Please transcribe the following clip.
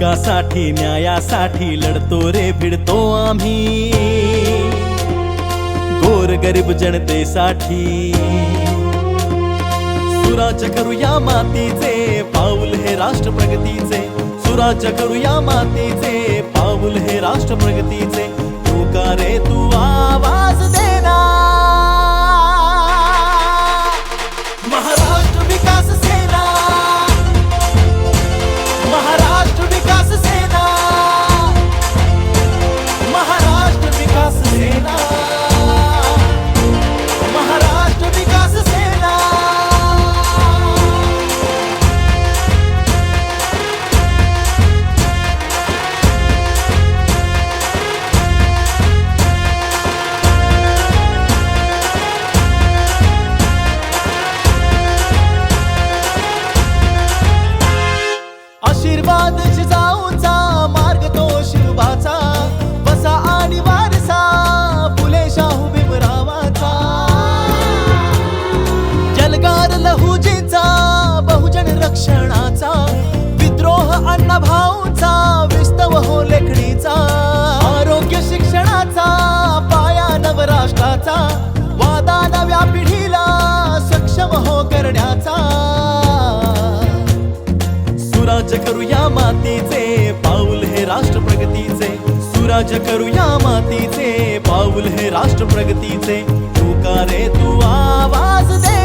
हक्कासाठी न्यायासाठी लढतो रे भिडतो आम्ही, गोरगरीब जनतेसाठी। सुराज्य करूया मातीचे पाऊल हे राष्ट्र प्रगतीचे, सुराज्य करूया मातीचे पाऊल हे राष्ट्र प्रगतीचे। तू का रे तू आवाज देना, महाराष्ट्र विकास सेना, महाराष्ट्र विकास सेना, महाराष्ट्र विकास सेना, महाराष्ट्र विकास सेना। आशीर्वाद जिजाऊचा मार्ग तो शिवबाचा, वसा आणि वारसा फुले शाहू भीमरावाचा। जलगार लहुजीचा बहुजन रक्षणाचा, विद्रोह अण्णाभाऊचा विस्तव हो लेखणीचा। आरोग्य शिक्षणाचा पाया नवराष्ट्राचा, वादा नव्या पिढीला सक्षम हो करण्याचा। सुराज्य करूया मातीचे पाऊल हे राष्ट्र प्रगतीचे, सुराज्य करूया मातीचे पाऊल हे राष्ट्र प्रगतीचे। तू का रे तू आवाज दे,